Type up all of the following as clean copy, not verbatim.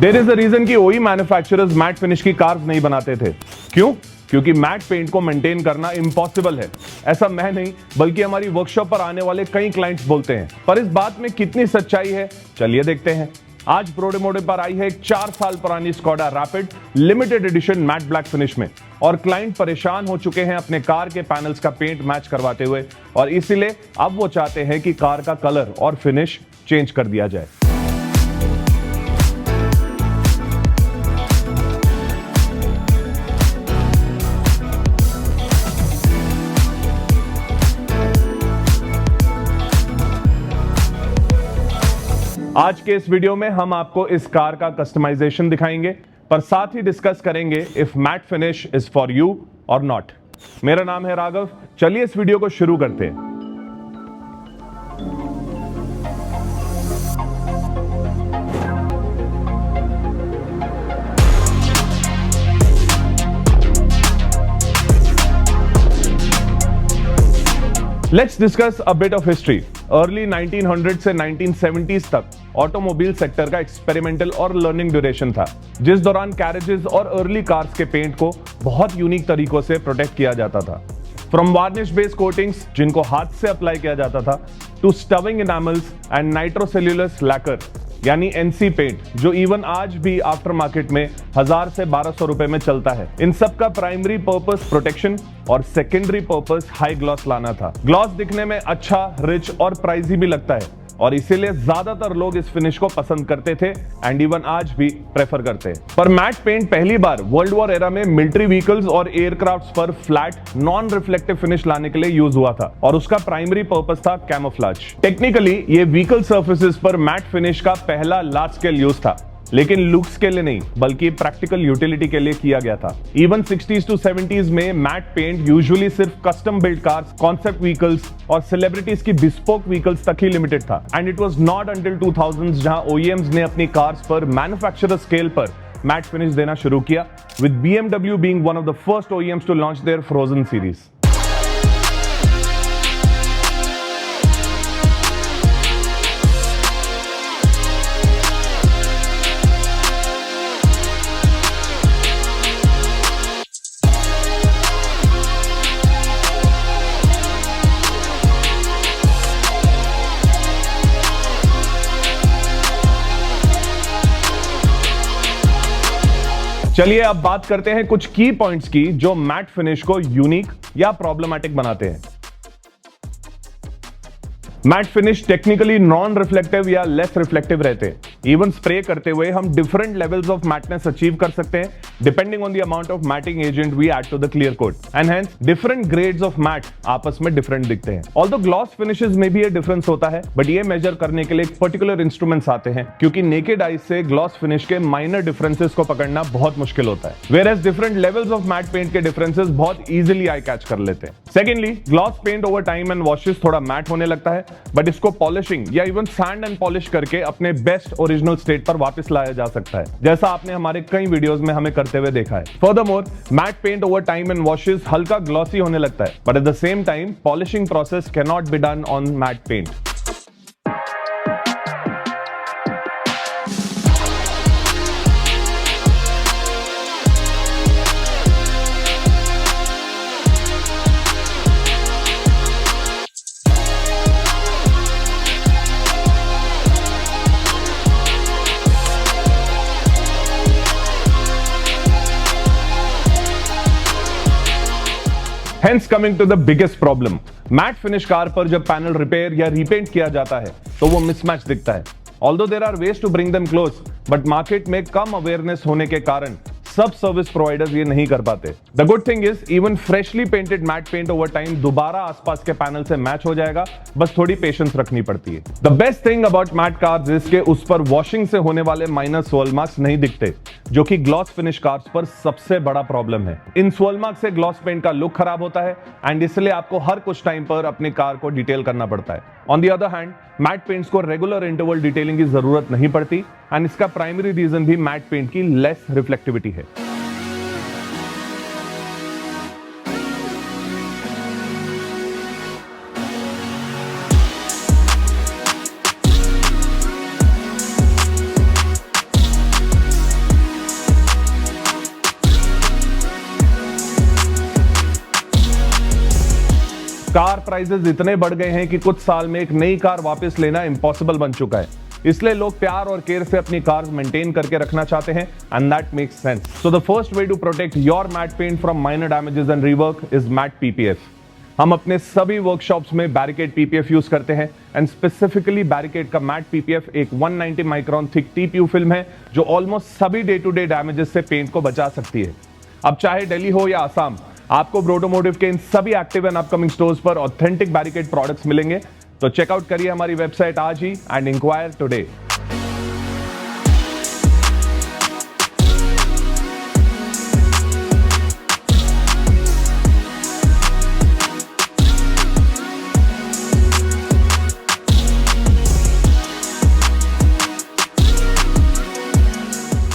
There is a reason कि ओई manufacturers matte finish की कार्स नहीं बनाते थे। क्यों? क्योंकि मैट पेंट को मेंटेन करना इम्पॉसिबल है। ऐसा मैं नहीं बल्कि हमारी वर्कशॉप पर आने वाले कई क्लाइंट्स बोलते हैं। पर इस बात में कितनी सच्चाई है, चलिए देखते हैं। आज प्रोडेमोटिव पर आई है एक 4 साल पुरानी Skoda rapid limited edition matte black finish में, और क्लाइंट परेशान हो चुके हैं अपने कार के पैनल्स का पेंट मैच करवाते हुए, और इसीलिए अब वो चाहते हैं कि कार का कलर और फिनिश चेंज कर दिया जाए। आज के इस वीडियो में हम आपको इस कार का कस्टमाइजेशन दिखाएंगे, पर साथ ही डिस्कस करेंगे if matte finish is for you और नॉट। मेरा नाम है राघव, चलिए इस वीडियो को शुरू करते हैं। Let's discuss a bit of history. Early 1900 से 1970s तक ऑटोमोबाइल सेक्टर का एक्सपेरिमेंटल और लर्निंग ड्यूरेशन था, जिस दौरान कैरेजेस और अर्ली कार्स के पेंट को बहुत यूनिक तरीकों से प्रोटेक्ट किया जाता था। फ्रॉम वार्निश बेस्ड कोटिंग्स जिनको हाथ से अप्लाई किया जाता था, टू स्टविंग इनामल्स एंड नाइट्रोसेल्युलस लैकर यानी एनसी पेंट, जो इवन आज भी आफ्टर मार्केट में 1000 से 1200 रुपए में चलता है। इन सब का प्राइमरी पर्पस प्रोटेक्शन और सेकेंडरी पर्पस हाई ग्लॉस लाना था। ग्लॉस दिखने में अच्छा, रिच और प्राइजी भी लगता है, और इसीलिए ज्यादातर लोग इस फिनिश को पसंद करते थे एंड इवन आज भी प्रेफर करते हैं। पर मैट पेंट पहली बार वर्ल्ड वॉर एरा में मिलिट्री व्हीकल्स और एयरक्राफ्ट्स पर फ्लैट नॉन रिफ्लेक्टिव फिनिश लाने के लिए यूज हुआ था, और उसका प्राइमरी पर्पस था कैमोफ्लेज। टेक्निकली ये व्हीकल सर्फेसेस पर मैट फिनिश का पहला लार्ज स्केल यूज था, लेकिन लुक्स के लिए नहीं बल्कि प्रैक्टिकल यूटिलिटी के लिए किया गया था। इवन 60s टू 70s में मैट पेंट यूजुअली सिर्फ custom build cars, concept vehicles और सेलिब्रिटीज की बिस्पोक व्हीकल्स तक ही लिमिटेड था। And it was not until 2000s जहां ओईएम्स ने अपनी कार्स पर मैन्युफैक्चरर स्केल पर मैट फिनिश देना शुरू किया, with BMW being one of the first OEMs to launch their frozen series. चलिए अब बात करते हैं कुछ की पॉइंट्स की जो मैट फिनिश को यूनिक या प्रॉब्लमैटिक बनाते हैं। Matte finish technically non reflective या लेस रिफ्लेक्टिव रहते हैं। इवन स्प्रे करते हुए हम different levels of matteness achieve कर सकते हैं depending on the amount of matting agent we add to the clear coat, and hence different grades of matte आपस में डिफरेंट दिखते हैं। ऑल्दो ग्लॉस फिनिशेस में भी ये डिफरेंस होता है, बट ये मेजर करने के लिए पर्टिकुलर इंस्ट्रूमेंट्स आते हैं, क्योंकि नेकेड आई से ग्लॉस फिनिश के माइनर डिफरेंसेस को पकड़ना बहुत मुश्किल होता है, whereas different levels of matte paint के डिफरेंसेस बहुत इजीली आई कैच कर लेते हैं। Secondly, gloss paint over time and washes थोड़ा मैट होने लगता है, बट इसको पॉलिशिंग या इवन सैंड एंड पॉलिश करके अपने बेस्ट ओरिजिनल स्टेट पर वापस लाया जा सकता है, जैसा आपने हमारे कई वीडियोस में हमें करते हुए देखा है। Furthermore, matte paint over time and washes हल्का ग्लॉसी होने लगता है, but at the same time polishing process can not be done on matte paint. Hence coming to the biggest problem, matte finish car पर जब panel repair या repaint किया जाता है तो वो मिसमैच दिखता है। Although there are ways to bring them close, but market में कम अवेयरनेस होने के कारण सब सर्विस प्रोवाइडर्स ये नहीं कर पाते। The good thing is even freshly painted matte paint over time दोबारा आसपास के पैनल से मैच हो जाएगा, बस थोड़ी पेशेंस रखनी पड़ती है। The best thing about matte cars is के उस पर वॉशिंग से होने वाले माइनर स्वर्ल मार्क्स नहीं दिखते, जो कि ग्लॉस फिनिश कार्स पर सबसे बड़ा प्रॉब्लम है। इन स्वर्ल मार्क्स से ग्लॉस पेंट का लुक खराब होता है एंड इसलिए आपको हर कुछ टाइम पर अपनी कार को डिटेल करना पड़ता है। On the other hand, matte paints को रेगुलर इंटरवल डिटेलिंग की जरूरत नहीं पड़ती एंड इसका प्राइमरी रीजन भी मैट पेंट की लेस रिफ्लेक्टिविटी है। प्राइसेस इतने बढ़ गए हैं कि कुछ साल में एक नई कार वापस लेना इम्पॉसिबल बन चुका है। इसलिए लोग प्यार और केयर से अपनी कार मेंटेन करके रखना चाहते हैं and that makes sense. So the first way to protect your matte paint from minor damages and rework is matte PPF. हम अपने सभी वर्कशॉप्स में बैरिकेड पीपीएफ यूज करते हैं एंड स्पेसिफिकली बैरिकेड का मैट पीपीएफ एक 190 माइक्रोन थिक टीपीयू फिल्म है जो ऑलमोस्ट सभी डे टू डे डैमेजेस से पेंट को बचा सकती है। अब चाहे दिल्ली हो या आसाम, आपको ब्रोटोमोटिव के इन सभी एक्टिव एंड अपकमिंग स्टोर्स पर ऑथेंटिक बैरिकेड प्रोडक्ट्स मिलेंगे। तो चेकआउट करिए हमारी वेबसाइट आज ही एंड इंक्वायर टुडे।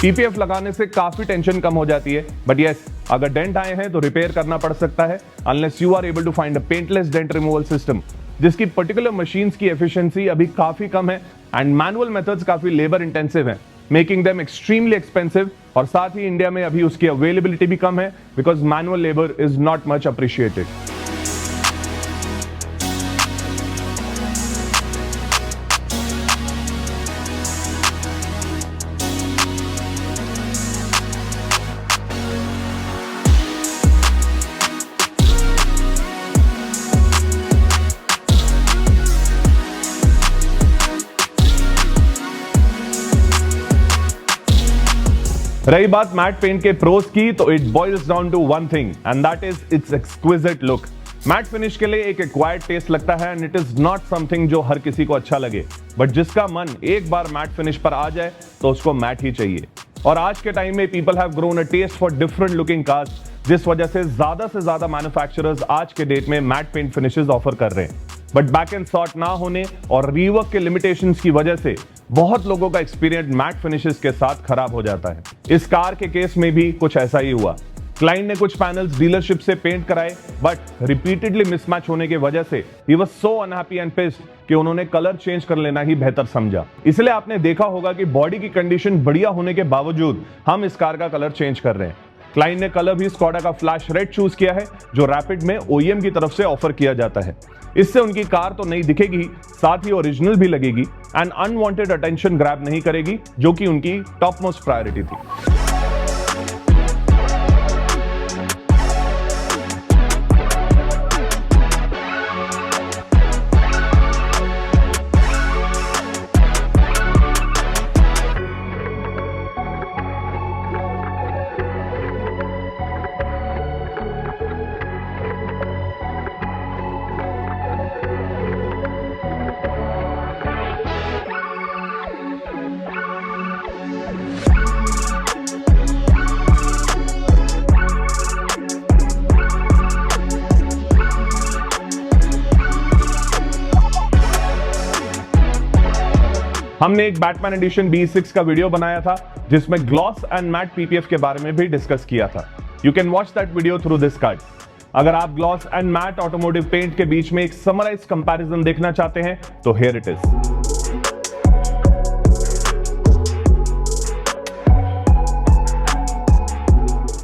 पीपीएफ लगाने से काफी टेंशन कम हो जाती है, बट यस, अगर डेंट आए हैं तो रिपेयर करना पड़ सकता है unless you are able to find a paintless dent removal system, जिसकी पर्टिकुलर मशीन्स की एफिशिएंसी अभी काफी कम है एंड मैनुअल मेथड्स काफी लेबर इंटेंसिव हैं, मेकिंग देम एक्सट्रीमली एक्सपेंसिव। और साथ ही इंडिया में अभी उसकी अवेलेबिलिटी भी कम है because manual labour is not much appreciated. रही बात मैट पेंट के प्रोस की, तो it boils down to one thing and that is its exquisite look. Matte finish के लिए एक एक्वायर्ड टेस्ट लगता है and it is not something जो हर किसी को अच्छा लगे, बट जिसका मन एक बार मैट फिनिश पर आ जाए तो उसको मैट ही चाहिए। और आज के टाइम में people have grown a taste for different looking cars, जिस वजह से ज्यादा मैन्युफैक्चरर्स आज के डेट में मैट पेंट फिनिशेस ऑफर कर रहे हैं। बट बैक एंड सॉर्ट ना होने और रीवर्क के लिमिटेशंस की वजह से बहुत लोगों का एक्सपीरियंस मैट फिनिशेस के साथ खराब हो जाता है। इस कार के केस में भी कुछ ऐसा ही हुआ। क्लाइंट ने कुछ पैनल्स डीलरशिप से पेंट कराए, बट रिपीटेडली मिसमैच होने की वजह से he was so unhappy and pissed कि उन्होंने कलर चेंज कर लेना ही बेहतर समझा। इसलिए आपने देखा होगा कि बॉडी की कंडीशन बढ़िया होने के बावजूद हम इस कार का कलर चेंज कर रहे हैं। क्लाइंट ने कलर भी स्कोडा का फ्लैश रेड चूज किया है जो रैपिड में ओईएम की तरफ से ऑफर किया जाता है। इससे उनकी कार तो नई दिखेगी, साथ ही ओरिजिनल भी लगेगी एंड अनवांटेड अटेंशन ग्रैब नहीं करेगी, जो कि उनकी टॉप मोस्ट प्रायोरिटी थी। हमने एक बैटमैन एडिशन B6 का वीडियो बनाया था जिसमें ग्लॉस एंड मैट पीपीएफ के बारे में भी डिस्कस किया था। You can watch that video through this card. अगर आप gloss and matte automotive paint के बीच में एक समराइज कंपैरिजन देखना चाहते हैं तो हियर इट इज।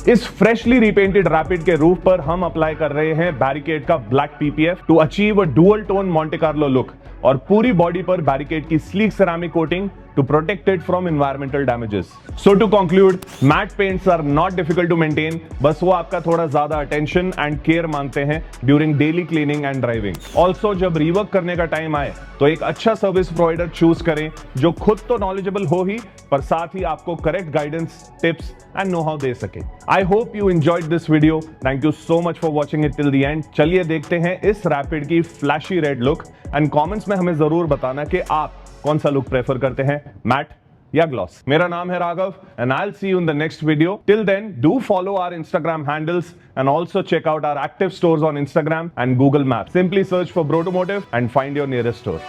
इस फ्रेशली रिपेंटेड रैपिड के रूफ पर हम अप्लाई कर रहे हैं बैरिकेड का black PPF to achieve a dual tone Monte Carlo look और पूरी बॉडी पर बैरिकेड की sleek ceramic coating to protect it from environmental damages. So to conclude, matte paints are not difficult to maintain, बस वो आपका थोड़ा ज्यादा attention and care मांगते हैं during daily cleaning and driving. Also जब rework करने का टाइम आए तो एक अच्छा सर्विस प्रोवाइडर चूज करें जो खुद तो knowledgeable हो ही पर साथ ही आपको correct guidance, tips and know how दे सके. I hope you enjoyed this video. Thank you so much for watching it till the end. चलिए देखते हैं इस Rapid की flashy red look and comments में हमें जरूर बताना कि आप कौन सा लुक प्रेफर करते हैं, मैट या ग्लॉस। मेरा नाम है Raghav and I will see you in the next video. Till then do follow our Instagram handles and also check out our active stores on Instagram and Google Maps. Simply search for Brotomotive and find your nearest store.